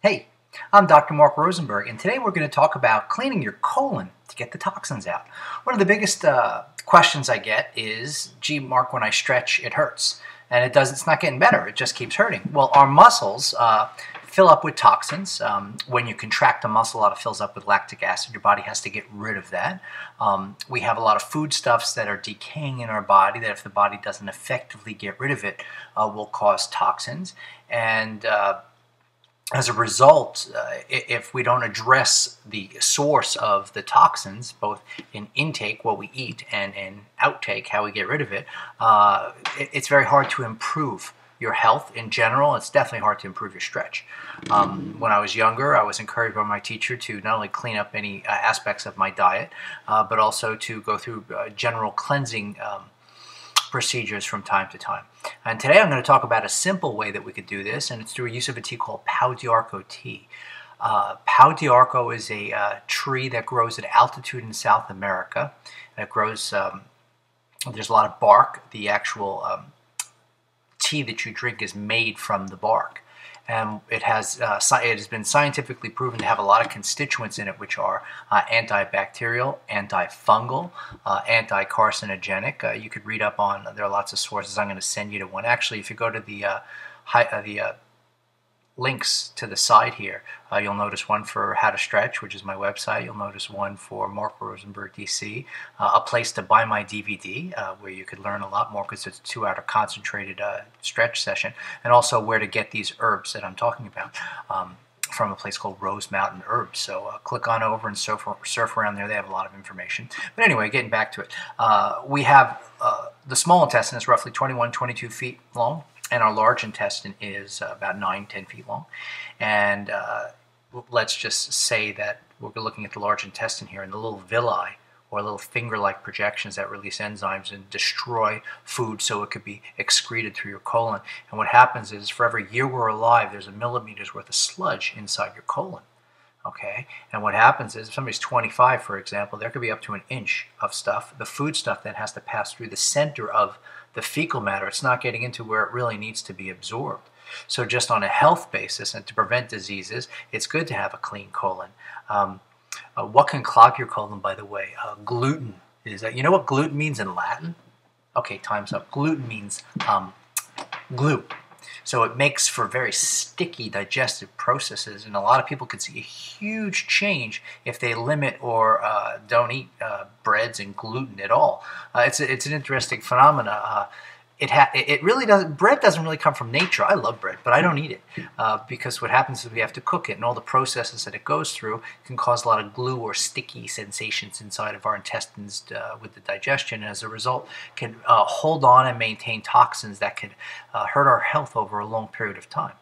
Hey, I'm Dr. Mark Rosenberg, and today we're going to talk about cleaning your colon to get the toxins out. One of the biggest questions I get is, gee, Mark, when I stretch, it hurts. And it's not getting better, it just keeps hurting. Well, our muscles fill up with toxins. When you contract a muscle, a lot of fills up with lactic acid. Your body has to get rid of that. We have a lot of foodstuffs that are decaying in our body that if the body doesn't effectively get rid of it, will cause toxins. And as a result, if we don't address the source of the toxins, both in intake, what we eat, and in outtake, how we get rid of it, it's very hard to improve your health in general. It's definitely hard to improve your stretch. When I was younger, I was encouraged by my teacher to not only clean up any aspects of my diet, but also to go through general cleansing procedures from time to time. And today I'm going to talk about a simple way that we could do this, and it's through a use of a tea called Pau d'Arco tea. Pau d'Arco is a tree that grows at altitude in South America. It grows, there's a lot of bark. The actual tea that you drink is made from the bark. And it has been scientifically proven to have a lot of constituents in it, which are antibacterial, antifungal, anti-carcinogenic. You could read up on, there are lots of sources. I'm going to send you to one. Actually, if you go to the links to the side here, you'll notice one for How to Stretch, which is my website. You'll notice one for Mark Rosenberg DC, a place to buy my DVD where you could learn a lot more because it's a 2-hour concentrated stretch session, and also where to get these herbs that I'm talking about from a place called Rose Mountain Herbs. So click on over and surf around there. They have a lot of information. But anyway, getting back to it, we have the small intestine is roughly 21, 22 feet long. And our large intestine is about 9, 10 feet long. And let's just say that we're looking at the large intestine here, and the little villi, or little finger-like projections that release enzymes and destroy food so it could be excreted through your colon. And what happens is, for every year we're alive, there's a millimeter's worth of sludge inside your colon. Okay, and what happens is, if somebody's 25, for example, there could be up to an inch of stuff, the food stuff that has to pass through the center of the fecal matter. It's not getting into where it really needs to be absorbed. So just on a health basis and to prevent diseases, it's good to have a clean colon. What can clog your colon, by the way? Gluten. You know what gluten means in Latin? Okay, time's up. Gluten means glue. So it makes for very sticky digestive processes, and a lot of people could see a huge change if they limit or don't eat breads and gluten at all. It's an interesting phenomena. It really doesn't. Bread doesn't really come from nature. I love bread, but I don't eat it because what happens is we have to cook it, and all the processes that it goes through can cause a lot of glue or sticky sensations inside of our intestines with the digestion, and as a result can hold on and maintain toxins that could hurt our health over a long period of time.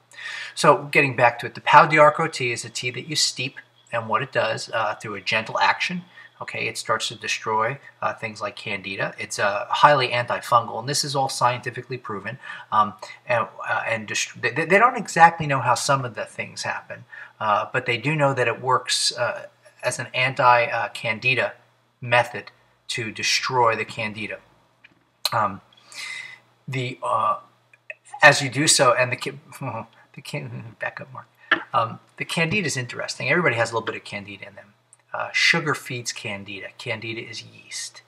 So getting back to it, the Pau d'Arco tea is a tea that you steep, and what it does through a gentle action, okay, it starts to destroy things like candida. It's highly antifungal, and this is all scientifically proven. They don't exactly know how some of the things happen, but they do know that it works as an anti-candida method to destroy the candida. As you do so, and back up, Mark. The candida is interesting. Everybody has a little bit of candida in them. Sugar feeds candida. Candida is yeast.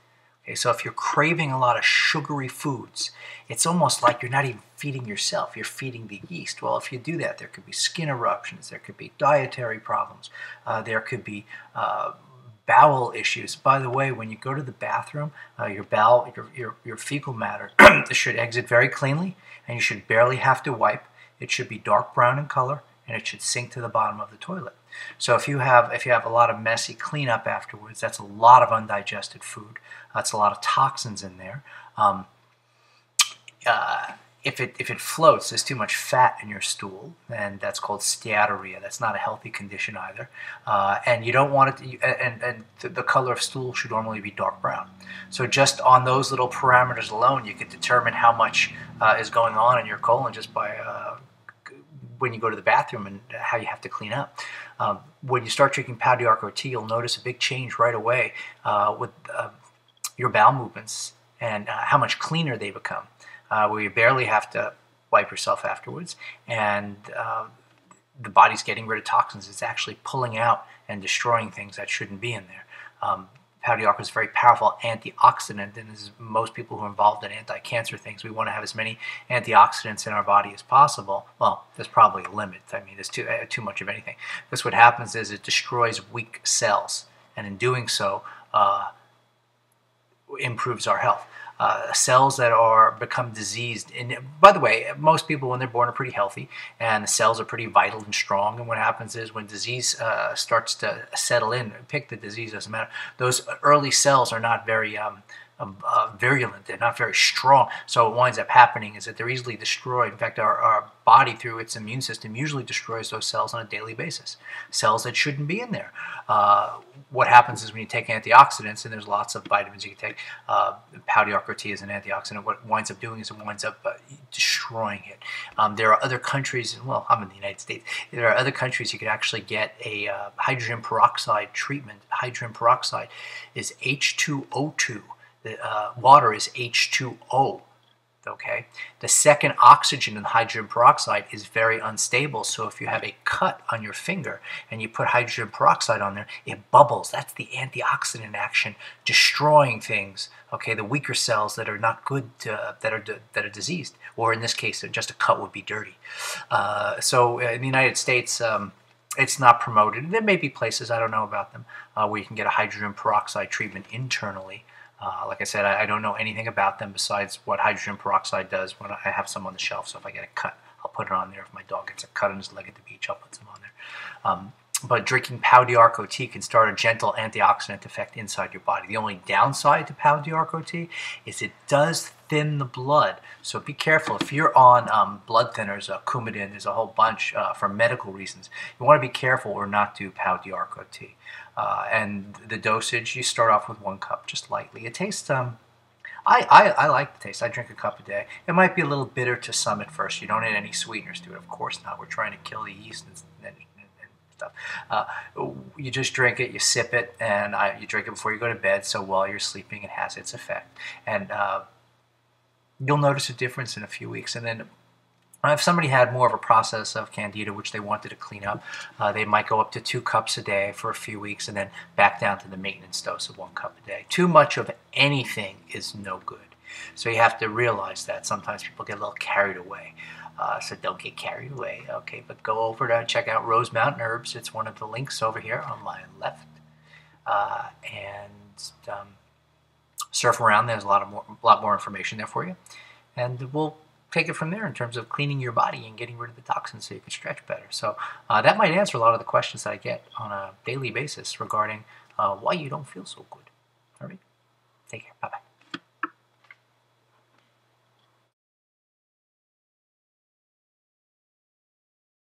Okay, so if you're craving a lot of sugary foods, it's almost like you're not even feeding yourself, you're feeding the yeast. Well, if you do that, there could be skin eruptions, there could be dietary problems, there could be bowel issues. By the way, when you go to the bathroom, your fecal matter should exit very cleanly, and you should barely have to wipe. It should be dark brown in color, and it should sink to the bottom of the toilet. So if you have a lot of messy cleanup afterwards, that's a lot of undigested food. That's a lot of toxins in there. If it floats, there's too much fat in your stool, and that's called steatorrhea. That's not a healthy condition either. And you don't want it to, and the color of stool should normally be dark brown. So just on those little parameters alone, you can determine how much is going on in your colon just by when you go to the bathroom and how you have to clean up. When you start drinking Pau d'Arco tea, you'll notice a big change right away with your bowel movements and how much cleaner they become, where you barely have to wipe yourself afterwards, and the body's getting rid of toxins. It's actually pulling out and destroying things that shouldn't be in there. Powder is a very powerful antioxidant, and as most people who are involved in anti-cancer things, we want to have as many antioxidants in our body as possible. Well, there's probably a limit. I mean, there's too much of anything. Because what happens is it destroys weak cells, and in doing so, improves our health. Cells that are become diseased, and by the way, most people when they're born are pretty healthy, and the cells are pretty vital and strong. And what happens is when disease starts to settle in, pick the disease, doesn't matter. Those early cells are not very virulent. They're not very strong. So what winds up happening is that they're easily destroyed. In fact, our body, through its immune system, usually destroys those cells on a daily basis. Cells that shouldn't be in there. What happens is when you take antioxidants, and there's lots of vitamins you can take, Powder tea is an antioxidant. What it winds up doing is it winds up destroying it. There are other countries, well, I'm in the United States, there are other countries you could actually get a hydrogen peroxide treatment. Hydrogen peroxide is H2O2. The water is H2O. Okay, the second oxygen in hydrogen peroxide is very unstable. So if you have a cut on your finger and you put hydrogen peroxide on there, it bubbles. That's the antioxidant action, destroying things. Okay, the weaker cells that are not good, that are diseased, or in this case, just a cut would be dirty. So in the United States, it's not promoted. There may be places, I don't know about them, where you can get a hydrogen peroxide treatment internally. Like I said, I don't know anything about them besides what hydrogen peroxide does when I have some on the shelf. So if I get a cut, I'll put it on there. If my dog gets a cut on his leg at the beach, I'll put some on there. But drinking Powder tea can start a gentle antioxidant effect inside your body. The only downside to Powder tea is it does thin the blood. So be careful. If you're on blood thinners, Coumadin, there's a whole bunch for medical reasons. You want to be careful or not do Powder tea. And the dosage, you start off with 1 cup, just lightly. It tastes, I like the taste. I drink a cup a day. It might be a little bitter to some at first. You don't add any sweeteners to it, of course not. We're trying to kill the yeast and stuff. You just drink it, you sip it, and you drink it before you go to bed, so while you're sleeping it has its effect. And you'll notice a difference in a few weeks. And then if somebody had more of a process of candida, which they wanted to clean up, they might go up to 2 cups a day for a few weeks and then back down to the maintenance dose of 1 cup a day. Too much of anything is no good. So you have to realize that. Sometimes people get a little carried away. So don't get carried away. Okay, but go over to check out Rose Mountain Herbs. It's one of the links over here on my left. And surf around. There's a lot more information there for you. And we'll take it from there in terms of cleaning your body and getting rid of the toxins so you can stretch better. So that might answer a lot of the questions that I get on a daily basis regarding why you don't feel so good. All right? Take care. Bye.